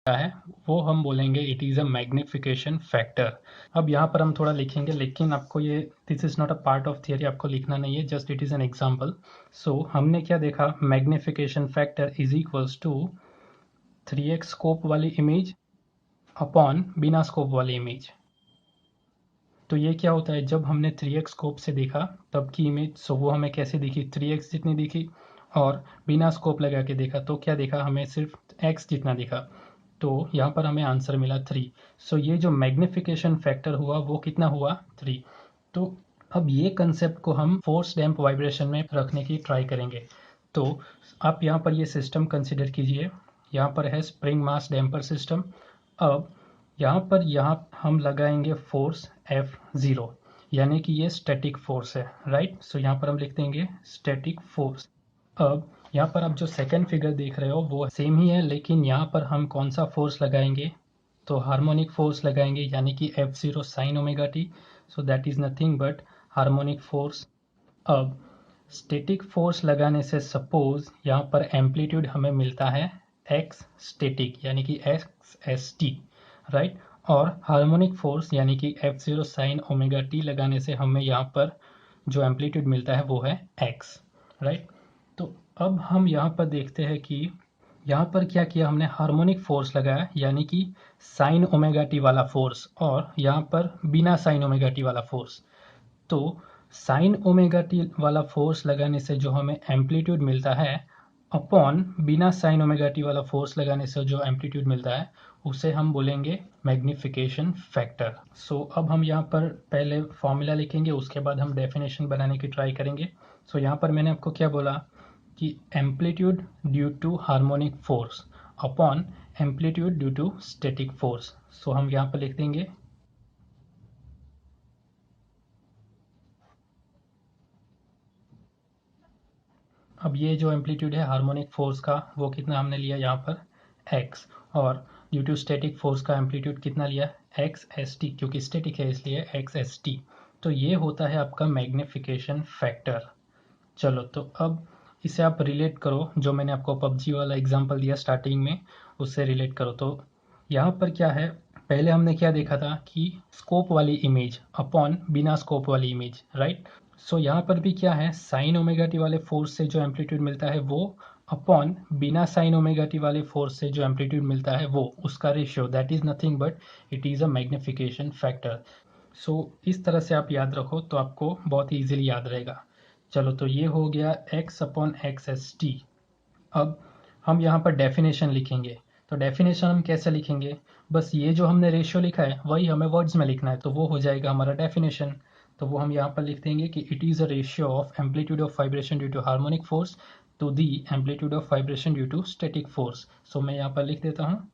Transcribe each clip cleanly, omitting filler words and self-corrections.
है वो हम बोलेंगे it is a magnification factor. अब यहाँ पर हम थोड़ा लिखेंगे, लेकिन आपको ये this is not a part of theory, आपको लिखना नहीं है, just it is an example. So हमने क्या देखा, magnification factor is equals to 3x scope वाली इमेज अपॉन बिना स्कोप वाली इमेज। तो ये क्या होता है, जब हमने 3x स्कोप से देखा तब की इमेज, सो वो हमें कैसे दिखी, 3x जितनी दिखी, और बिना स्कोप लगा के देखा तो क्या देखा, हमें सिर्फ x जितना दिखा। तो यहाँ पर हमें आंसर मिला 3। सो ये जो मैग्निफिकेशन फैक्टर हुआ वो कितना हुआ, 3। तो अब ये कंसेप्ट को हम फोर्स डैम्प वाइब्रेशन में रखने की ट्राई करेंगे। तो आप यहाँ पर ये सिस्टम कंसिडर कीजिए, यहाँ पर है स्प्रिंग मास डैम्पर सिस्टम। अब यहाँ हम लगाएंगे फोर्स F0, यानी कि ये स्टैटिक फोर्स है, राइट। सो यहाँ पर हम लिख देंगे स्टैटिक फोर्स। अब यहाँ पर आप जो सेकंड फिगर देख रहे हो वो सेम ही है, लेकिन यहाँ पर हम कौन सा फोर्स लगाएंगे, तो हार्मोनिक फोर्स लगाएंगे, यानी कि F0 sign omega T. So that is nothing but harmonic force. अब स्टैटिक फोर्स लगाने से सपोज यहाँ पर एम्पलीट्यूड हमें मिलता है x स्टैटिक, यानी कि x एस टी, राइट। और हार्मोनिक फोर्स यानी कि F0 साइन ओमेगा टी लगाने से हमें यहाँ पर जो एम्पलीट्यूड मिलता है वो है x, राइट। तो अब हम यहाँ पर देखते हैं कि यहाँ पर क्या किया हमने, हार्मोनिक फोर्स लगाया, यानी कि साइन ओमेगा टी वाला फोर्स, और यहाँ पर बिना साइन ओमेगा टी वाला फोर्स। तो साइन ओमेगा टी वाला फोर्स लगाने से जो हमें एम्पलीट्यूड मिलता है अपॉन बिना साइन ओमेगा टी वाला फोर्स लगाने से जो एम्पलीट्यूड मिलता है उसे हम बोलेंगे मैग्निफिकेशन फैक्टर। सो अब हम यहाँ पर पहले फॉर्मूला लिखेंगे, उसके बाद हम डेफिनेशन बनाने की ट्राई करेंगे। सो यहाँ पर मैंने आपको क्या बोला कि amplitude due to harmonic force upon amplitude due to static force. So हम यहाँ पर लिख देंगे, अब ये जो एम्पलीट्यूड है हार्मोनिक फोर्स का वो कितना हमने लिया यहाँ पर x, और ड्यू टू स्टैटिक फोर्स का एम्पलीट्यूड कितना लिया, x एस टी, क्योंकि स्टैटिक है इसलिए x एस टी। तो ये होता है आपका मैग्निफिकेशन फैक्टर। चलो तो अब इसे आप रिलेट करो, जो मैंने आपको पबजी वाला एग्जांपल दिया स्टार्टिंग में उससे रिलेट करो। तो यहाँ पर क्या है, पहले हमने क्या देखा था कि स्कोप वाली इमेज अपॉन बिना स्कोप वाली इमेज, राइट। सो यहाँ पर भी क्या है, साइन ओमेगा टी वाले फोर्स से जो एम्पलीट्यूड मिलता है वो अपॉन बिना साइन ओमेगा टी वाले फोर्स से जो एम्पलीट्यूड मिलता है वो, उसका ratio, that is nothing but it is a magnification factor. So इस तरह से आप याद रखो तो आपको बहुत ही इजीली याद रहेगा। चलो तो ये हो गया x upon X S T. अब हम यहाँ पर डेफिनेशन लिखेंगे। तो डेफिनेशन हम कैसे लिखेंगे, बस ये जो हमने रेशियो लिखा है वही हमें वर्ड्स में लिखना है, तो वो हो जाएगा हमारा डेफिनेशन। तो वो हम यहाँ पर लिख देंगे कि it is a ratio of amplitude of vibration due to harmonic force to the amplitude of vibration due to static force. So मैं यहाँ पर लिख देता हूँ,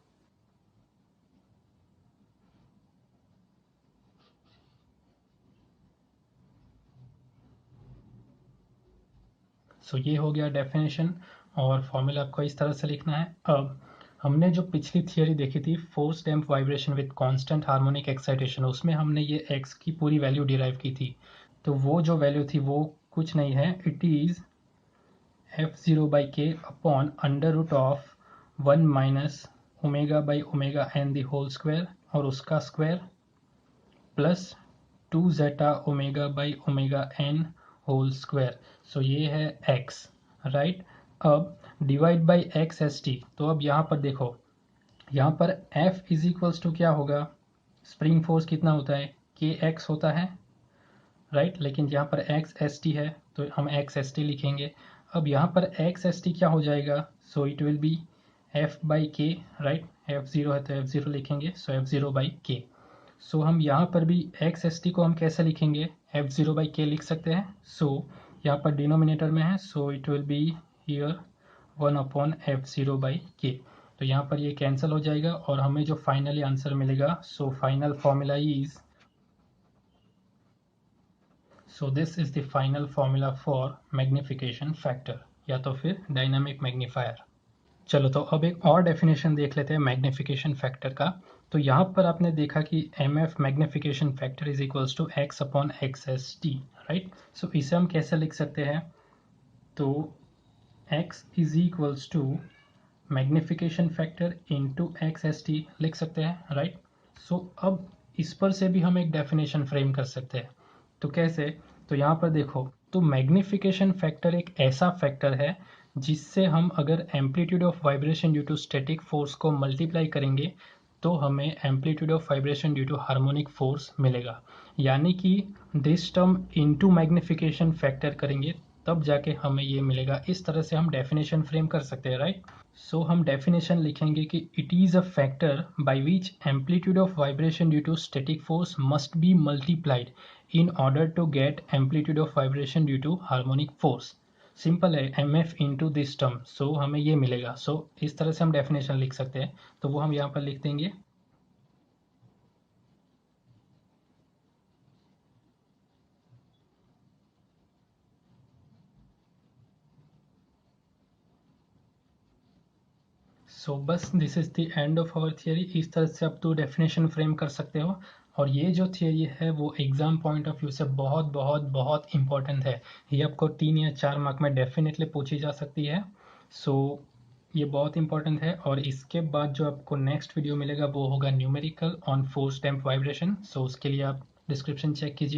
सो ये हो गया डेफिनेशन, और फॉर्मूला आपको इस तरह से लिखना है। अब हमने जो पिछली थियरी देखी थी force damp vibration with constant harmonic excitation, उसमें हमने ये x की पूरी वैल्यू डिराइव की थी। तो वो जो वैल्यू थी वो कुछ नहीं है, it is F0 by K upon under root of 1 minus omega by omega N the whole square, और उसका square plus 2 zeta omega by omega N whole square. So ये है x, राइट। अब divide by X S T. तो अब यहाँ पर देखो, यहाँ पर F इज इक्वल्स टू क्या होगा, स्प्रिंग फोर्स कितना होता है, के एक्स होता है, राइट। लेकिन यहाँ पर एक्स एस टी है तो हम एक्स एस टी लिखेंगे। अब यहाँ पर एक्स एस टी क्या हो जाएगा, so it will be F by के, राइट। एफ जीरो है तो एफ जीरो लिखेंगे, सो एफ जीरो बाई के। सो हम यहाँ पर भी एक्स एस टी को हम कैसे लिखेंगे, एफ जीरो बाई के लिख सकते हैं। सो यहाँ पर डिनोमिनेटर में है, so it will be here 1 upon F zero by के। तो यहाँ पर ये कैंसिल हो जाएगा और हमें जो फाइनली आंसर मिलेगा, so final formula is, so this is the final formula for magnification factor, या तो फिर डायनामिक मैग्नीफायर। चलो तो अब एक और डेफिनेशन देख लेते हैं मैग्निफिकेशन फैक्टर का। तो यहाँ पर आपने देखा कि M F magnification factor is equals to X upon X S T, right. So इसे हम कैसे लिख सकते हैं, तो x is equals to magnification factor into X S T लिख सकते हैं, राइट। सो अब इस पर से भी हम एक डेफिनेशन फ्रेम कर सकते हैं। तो कैसे? तो यहाँ पर देखो, तो मैग्निफिकेशन फैक्टर एक ऐसा फैक्टर है जिससे हम अगर amplitude of vibration due to static force को मल्टीप्लाई करेंगे तो हमें amplitude of vibration due to harmonic force मिलेगा। यानी कि this term into magnification factor करेंगे तब जाके हमें ये मिलेगा। इस तरह से हम डेफिनेशन फ्रेम कर सकते हैं, राइट। सो हम डेफिनेशन लिखेंगे कि it is a factor by which amplitude of vibration due to static force must be multiplied in order to get amplitude of vibration due to harmonic force। Simple है, M F into this term, so हमें ये मिलेगा। सो इस तरह से हम definition लिख सकते हैं, तो वो हम यहाँ पर लिख देंगे। सो बस this is the end of our theory. इस तरह से अब तो डेफिनेशन फ्रेम कर सकते हो। और ये जो थियरी है वो एग्जाम पॉइंट ऑफ व्यू से बहुत बहुत बहुत इंपॉर्टेंट है। ये आपको 3 या 4 मार्क में डेफिनेटली पूछी जा सकती है। सो ये बहुत इंपॉर्टेंट है। और इसके बाद जो आपको नेक्स्ट वीडियो मिलेगा वो होगा numerical on force damped vibration. So उसके लिए आप डिस्क्रिप्शन चेक कीजिए।